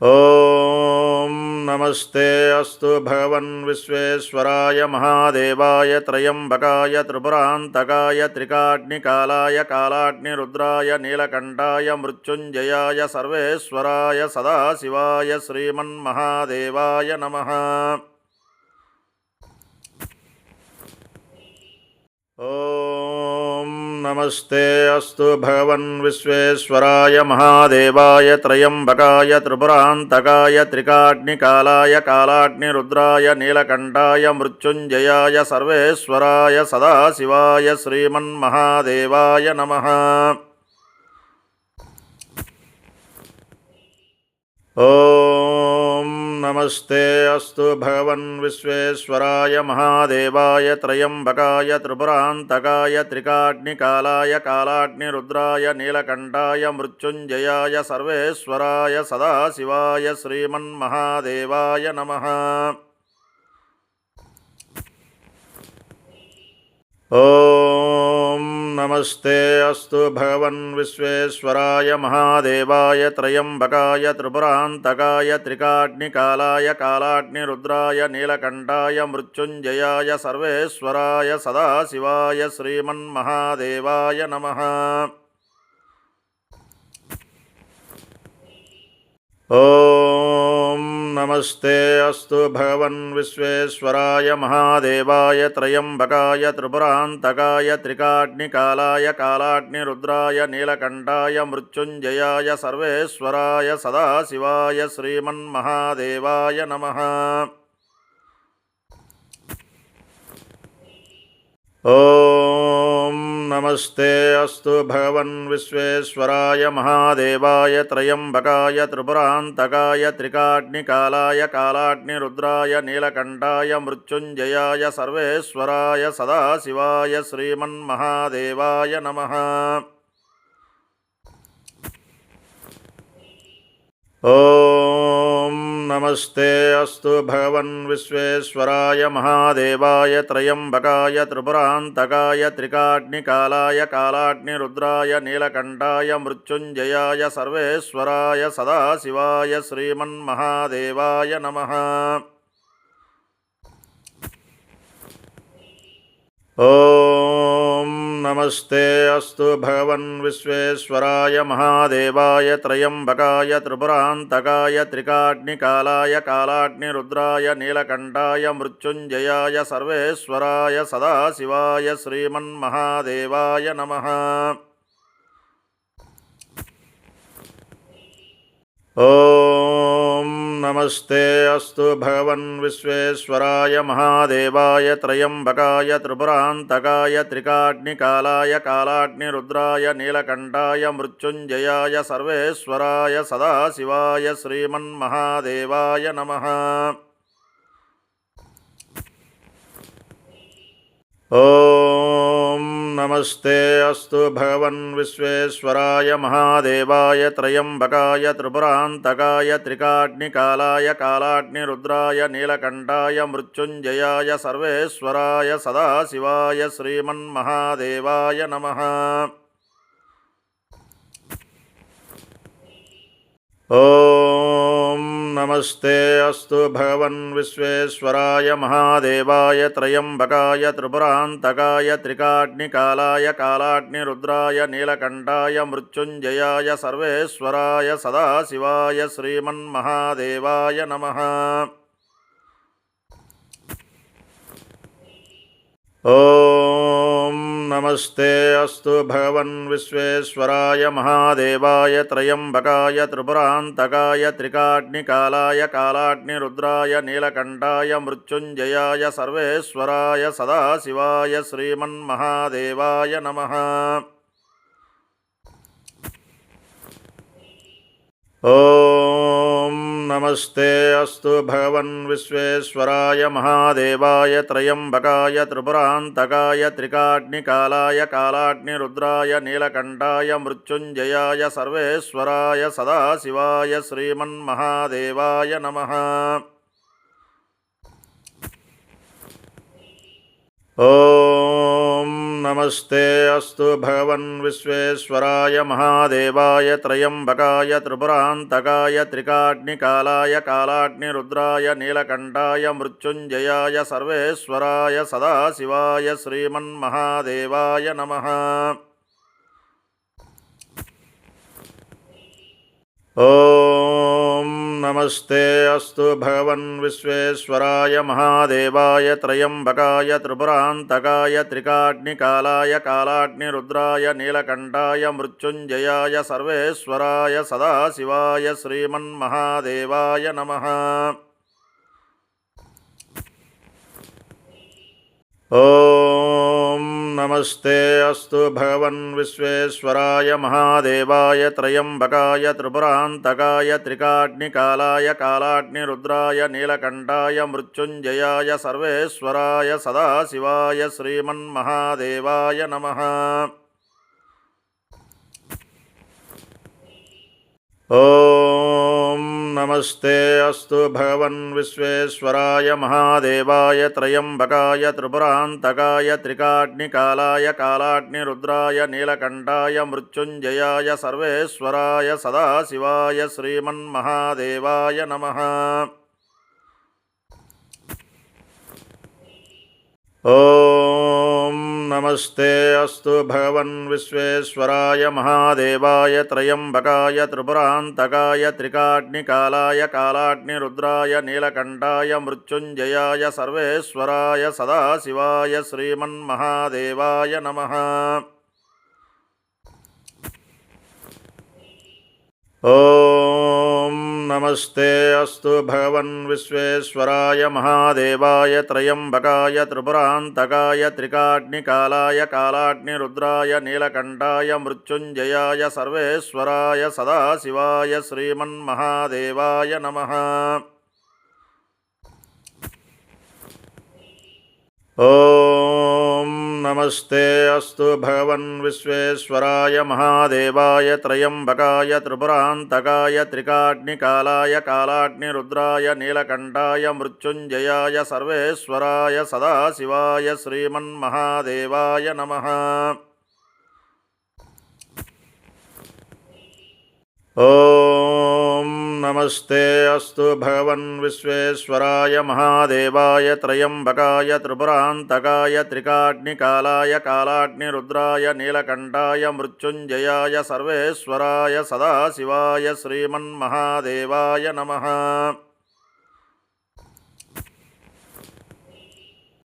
ఓం నమస్తే అస్తు భగవన్ విశ్వేశ్వరాయ మహాదేవాయ త్రయంబకాయ త్రిపురాంతకాయ త్రికాగ్నికాలాయ కాలాగ్నిరుద్రాయ నీలకంఠాయ మృత్యుంజయాయ సర్వేశ్వరాయ సదాశివాయ శ్రీమన్మహాదేవాయ నమః. ఓం నమస్తే అస్తు భగవన్ విశ్వేశ్వరాయ మహాదేవాయ త్రయంబకాయ త్రిపురాంతకాయ త్రికాగ్నికాలాయ కాలాగ్నిరుద్రాయ నీలకంఠాయ మృత్యుంజయాయ సర్వేశ్వరాయ సదాశివాయ శ్రీమన్మహాదేవాయ నమః. ఓం నమస్తే అస్తు భగవన్ విశ్వేశ్వరాయ మహాదేవాయ త్రయంబకాయ త్రిపురాంతకాయ త్రికాగ్నికాలాయ కాలాగ్నిరుద్రాయ నీలకంఠాయ మృత్యుంజయాయ సర్వేశ్వరాయ సదాశివాయ శ్రీమన్మహాదేవాయ నమః. ఓం నమస్తే అస్తు భగవన్ విశ్వేశ్వరాయ మహాదేవాయ త్రయంబకాయ త్రిపురాంతకాయ త్రికాగ్నికాలాయ కాలాగ్నిరుద్రాయ నీలకంఠాయ మృత్యుంజయాయ సర్వేశ్వరాయ సదాశివాయ శ్రీమన్మహాదేవాయ నమః. ఓం నమస్తే అస్తు భగవన్ విశ్వేశ్వరాయ మహాదేవాయ త్రయంబకాయ త్రిపురాంతకాయ త్రికాగ్నికాలాయ కాలాగ్నిరుద్రాయ నీలకంఠాయ మృత్యుంజయాయ సర్వేశ్వరాయ సదాశివాయ శ్రీమన్మహాదేవాయ నమః. ఓం నమస్తే అస్తు భగవన్ విశ్వేశ్వరాయ మహాదేవాయ త్రయంబకాయ త్రిపురాంతకాయ త్రికాగ్నికాలాయ కాలాగ్నిరుద్రాయ నీలకంఠాయ మృత్యుంజయాయ సర్వేశ్వరాయ సదాశివాయ శ్రీమన్మహాదేవాయ నమః. ఓం నమస్తే అస్తు భగవన్ విశ్వేశ్వరాయ మహాదేవాయ త్రయంబకాయ త్రిపురాంతకాయ త్రికాగ్నికాలాయ కాలాగ్నిరుద్రాయ నీలకంఠాయ మృత్యుంజయాయ సర్వేశ్వరాయ సదాశివాయ శ్రీమన్మహాదేవాయ నమః. ఓం నమస్తే అస్తు భగవన్ విశ్వేశ్వరాయ మహాదేవాయ త్రయంబకాయ త్రిపురాంతకాయ త్రికాగ్నికాలాయ కాలాగ్నిరుద్రాయ నీలకంఠాయ మృత్యుంజయాయ సర్వేశ్వరాయ సదాశివాయ శ్రీమన్మహాదేవాయ నమః. ఓం నమస్తే అస్తు భగవన్ విశ్వేశ్వరాయ మహాదేవాయ త్రయంబకాయ త్రిపురాంతకాయ త్రికాగ్నికాలాయ కాలాగ్నిరుద్రాయ నీలకంఠాయ మృత్యుంజయాయ సర్వేశ్వరాయ సదాశివాయ శ్రీమన్మహాదేవాయ నమః. ఓం నమస్తే అస్తు భగవన్ విశ్వేశ్వరాయ మహాదేవాయ త్రయంబకాయ త్రిపురాంతకాయ త్రికాగ్నికాలాయ కాలాగ్నిరుద్రాయ నీలకంఠాయ మృత్యుంజయాయ సర్వేశ్వరాయ సదాశివాయ శ్రీమన్మహాదేవాయ నమః. ఓం నమస్తే అస్తు భగవన్ విశ్వేశ్వరాయ మహాదేవాయ త్రయంబకాయ త్రిపురాంతకాయ త్రికాగ్నికాలాయ కాలాగ్నిరుద్రాయ నీలకంఠాయ మృత్యుంజయాయ సర్వేశ్వరాయ సదాశివాయ శ్రీమన్మహాదేవాయ నమః. ఓం నమస్తే అస్తు భగవన్ విశ్వేశ్వరాయ మహాదేవాయ త్రయంబకాయ త్రిపురాంతకాయ త్రికాగ్నికాలాయ కాలాగ్నిరుద్రాయ నీలకంఠాయ మృత్యుంజయాయ సర్వేశ్వరాయ సదాశివాయ శ్రీమన్మహాదేవాయ నమః. ఓం నమస్తే అస్తు భగవన్ విశ్వేశ్వరాయ మహాదేవాయ త్రయంబకాయ త్రిపురాంతకాయ త్రికాగ్నికాలాయ కాలాగ్నిరుద్రాయ నీలకంఠాయ మృత్యుంజయాయ సర్వేశ్వరాయ సదాశివాయ శ్రీమన్మహాదేవాయ నమః. ఓం నమస్తే అస్తు భగవన్ విశ్వేశ్వరాయ మహాదేవాయ త్రయంబకాయ త్రిపురాంతకాయ త్రికాగ్నికాలాయ కాలాగ్నిరుద్రాయ నీలకంఠాయ మృత్యుంజయాయ సర్వేశ్వరాయ సదాశివాయ శ్రీమన్మహాదేవాయ నమః. ఓం నమస్తే అస్తు భగవన్ విశ్వేశ్వరాయ మహాదేవాయ త్రయంబకాయ త్రిపురాంతకాయ త్రికాగ్నికాలాయ కాలాగ్నిరుద్రాయ నీలకంఠాయ మృత్యుంజయాయ సర్వేశ్వరాయ సదాశివాయ శ్రీమన్మహాదేవాయ నమః. ఓం నమస్తే అస్తు భగవన్ విశ్వేశ్వరాయ మహాదేవాయ త్రయంబకాయ త్రిపురాంతకాయ త్రికాగ్నికాలాయ కాలాగ్నిరుద్రాయ నీలకంఠాయ మృత్యుంజయాయ సర్వేశ్వరాయ సదాశివాయ శ్రీమన్మహాదేవాయ నమః. ఓం నమస్తే అస్తు భగవన్ విశ్వేశ్వరాయ మహాదేవాయ త్రయంబకాయ త్రిపురాంతకాయ త్రికాగ్నికాలాయ కాలాగ్నిరుద్రాయ నీలకంఠాయ మృత్యుంజయాయ సర్వేశ్వరాయ సదాశివాయ శ్రీమన్మహాదేవాయ నమః. ఓం నమస్తే అస్తు భగవన్ విశ్వేశ్వరాయ మహాదేవాయ త్రయంబకాయ త్రిపురాంతకాయ త్రికాగ్నికాలాయ కాలాగ్నిరుద్రాయ నీలకంఠాయ మృత్యుంజయాయ సర్వేశ్వరాయ సదాశివాయ శ్రీమన్మహాదేవాయ నమః. ఓం నమస్తే అస్తు భగవన్ విశ్వేశ్వరాయ మహాదేవాయ త్రయంబకాయ త్రిపురాంతకాయ త్రికాగ్నికాలాయ కాలాగ్నిరుద్రాయ నీలకంఠాయ మృత్యుంజయాయ సర్వేశ్వరాయ సదాశివాయ శ్రీమన్మహాదేవాయ నమః. ఓం నమస్తే అస్తు భగవన్ విశ్వేశ్వరాయ మహాదేవాయ త్రయంబకాయ త్రిపురాంతకాయ త్రికాగ్నికాలాయ కాలాగ్నిరుద్రాయ నీలకంఠాయ మృత్యుంజయాయ సర్వేశ్వరాయ సదాశివాయ శ్రీమన్మహాదేవాయ నమః. ఓం నమస్తే అస్తు భగవన్ విశ్వేశ్వరాయ మహాదేవాయ త్రయంబకాయ త్రిపురాంతకాయ త్రికాగ్నికాలాయ కాలాగ్నిరుద్రాయ నీలకంఠాయ మృత్యుంజయాయ సర్వేశ్వరాయ సదాశివాయ శ్రీమన్మహాదేవాయ నమః.